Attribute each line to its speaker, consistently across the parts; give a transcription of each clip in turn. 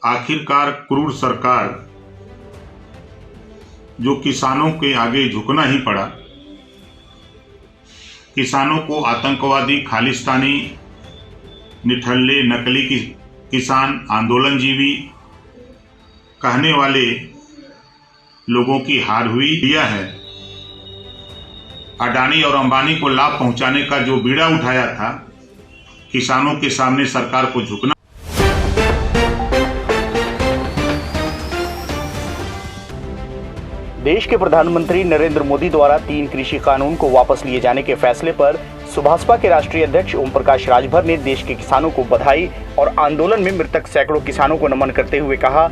Speaker 1: आखिरकार क्रूर सरकार जो किसानों के आगे झुकना ही पड़ा, किसानों को आतंकवादी, खालिस्तानी, निठल्ले, नकली किसान, आंदोलनजीवी कहने वाले लोगों की हार हुई दिया है। अडानी और अंबानी को लाभ पहुंचाने का जो बीड़ा उठाया था, किसानों के सामने सरकार को झुकना।
Speaker 2: देश के प्रधानमंत्री नरेंद्र मोदी द्वारा 3 कृषि कानून को वापस लिए जाने के फैसले पर सुभाषपा के राष्ट्रीय अध्यक्ष ओम प्रकाश राजभर ने देश के किसानों को बधाई और आंदोलन में मृतक सैकड़ों किसानों को नमन करते हुए कहा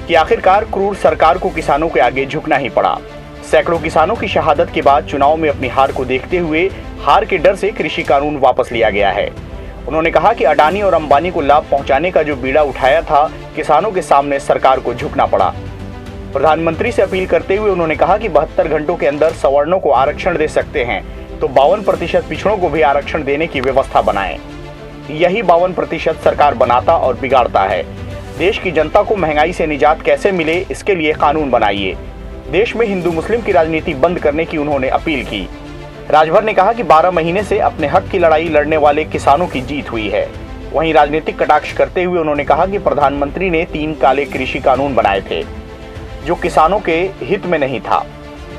Speaker 2: कि आखिरकार क्रूर सरकार को किसानों के आगे झुकना ही पड़ा। सैकड़ों किसानों की शहादत के बाद चुनाव में अपनी हार को देखते हुए हार के डर से कृषि कानून वापस लिया गया है। उन्होंने कहा कि अडानी और अंबानी को लाभ पहुंचाने का जो बीड़ा उठाया था, किसानों के सामने सरकार को झुकना पड़ा। प्रधानमंत्री से अपील करते हुए उन्होंने कहा कि 72 घंटों के अंदर सवर्णों को आरक्षण दे सकते हैं तो 52% पिछड़ों को भी आरक्षण देने की व्यवस्था बनाएं। यही 52% सरकार बनाता और बिगाड़ता है। देश की जनता को महंगाई से निजात कैसे मिले, इसके लिए कानून बनाइए। देश में हिंदू मुस्लिम की राजनीति बंद करने की उन्होंने अपील की। राजभर ने कहा कि 12 महीने से अपने हक की लड़ाई लड़ने वाले किसानों की जीत हुई है। वहीं राजनीतिक कटाक्ष करते हुए उन्होंने कहा कि प्रधानमंत्री ने 3 काले कृषि कानून बनाए थे जो किसानों के हित में नहीं था।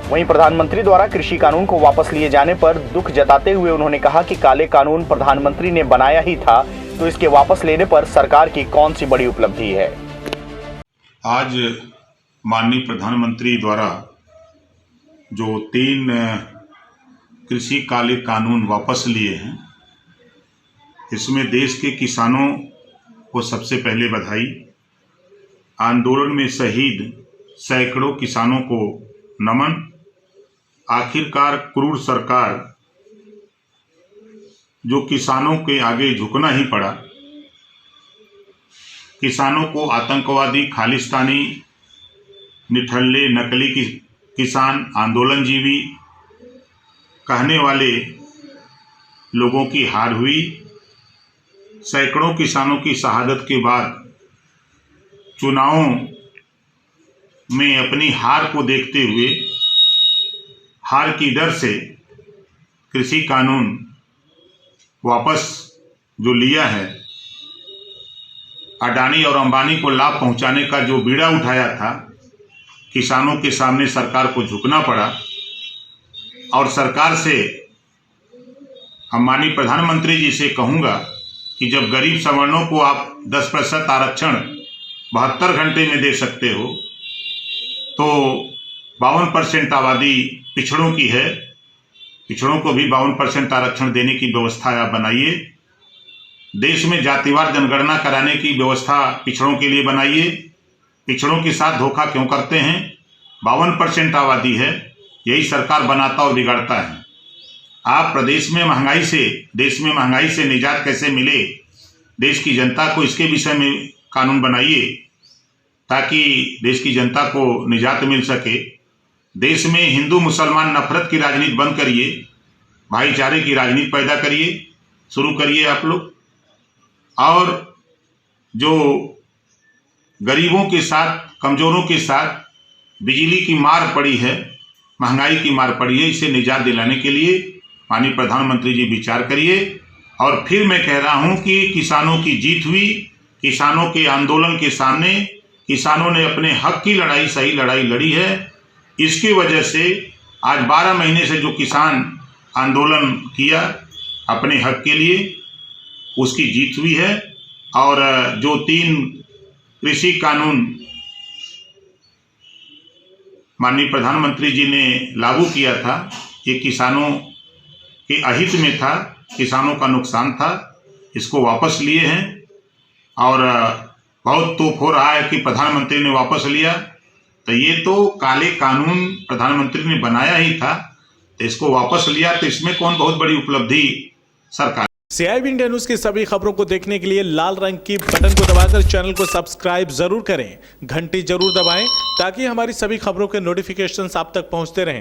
Speaker 2: वहीं प्रधानमंत्री द्वारा कृषि कानून को वापस लिए जाने पर दुख जताते हुए उन्होंने कहा कि काले कानून प्रधानमंत्री ने बनाया ही था, तो इसके वापस लेने पर सरकार की कौन सी बड़ी उपलब्धि है।
Speaker 1: आज माननीय प्रधानमंत्री द्वारा जो 3 कृषि काले कानून वापस लिए हैं, इसमें देश के किसानों को सबसे पहले बधाई। आंदोलन में शहीद सैकड़ों किसानों को नमन। आखिरकार क्रूर सरकार जो किसानों के आगे झुकना ही पड़ा, किसानों को आतंकवादी, खालिस्तानी, निठल्ले, नकली किसान, आंदोलनजीवी कहने वाले लोगों की हार हुई। सैकड़ों किसानों की शहादत के बाद चुनावों में अपनी हार को देखते हुए हार की डर से कृषि कानून वापस जो लिया है, अडानी और अंबानी को लाभ पहुंचाने का जो बीड़ा उठाया था, किसानों के सामने सरकार को झुकना पड़ा। और सरकार से माननीय प्रधानमंत्री जी से कहूँगा कि जब गरीब सवर्णों को आप 10% आरक्षण 72 घंटे में दे सकते हो, तो 52% आबादी पिछड़ों की है, पिछड़ों को भी 52% आरक्षण देने की व्यवस्था आप बनाइए। देश में जातिवार जनगणना कराने की व्यवस्था पिछड़ों के लिए बनाइए। पिछड़ों के साथ धोखा क्यों करते हैं? 52% आबादी है, यही सरकार बनाता और बिगाड़ता है। आप प्रदेश में महंगाई से, देश में महंगाई से निजात कैसे मिले, देश की जनता को इसके विषय में कानून बनाइए ताकि देश की जनता को निजात मिल सके। देश में हिंदू मुसलमान नफरत की राजनीति बंद करिए, भाईचारे की राजनीति पैदा करिए, शुरू करिए आप लोग। और जो गरीबों के साथ, कमजोरों के साथ बिजली की मार पड़ी है, महंगाई की मार पड़ी है, इसे निजात दिलाने के लिए माननीय प्रधानमंत्री जी विचार करिए। और फिर मैं कह रहा हूं कि किसानों की जीत हुई। किसानों के आंदोलन के सामने किसानों ने अपने हक की लड़ाई, सही लड़ाई लड़ी है। इसकी वजह से आज 12 महीने से जो किसान आंदोलन किया अपने हक के लिए, उसकी जीत हुई है। और जो 3 कृषि कानून माननीय प्रधानमंत्री जी ने लागू किया था, ये किसानों के अहित में था, किसानों का नुकसान था, इसको वापस लिए हैं। और बहुत तोप हो रहा है कि प्रधानमंत्री ने वापस लिया, तो ये तो काले कानून प्रधानमंत्री ने बनाया ही था, तो इसको वापस लिया, तो इसमें कौन बहुत बड़ी उपलब्धि सरकार।
Speaker 3: CIB इंडिया न्यूज की सभी खबरों को देखने के लिए लाल रंग की बटन को दबाकर चैनल को सब्सक्राइब जरूर करें, घंटी जरूर दबाएं ताकि हमारी सभी खबरों के नोटिफिकेशंस आप तक पहुंचते रहें।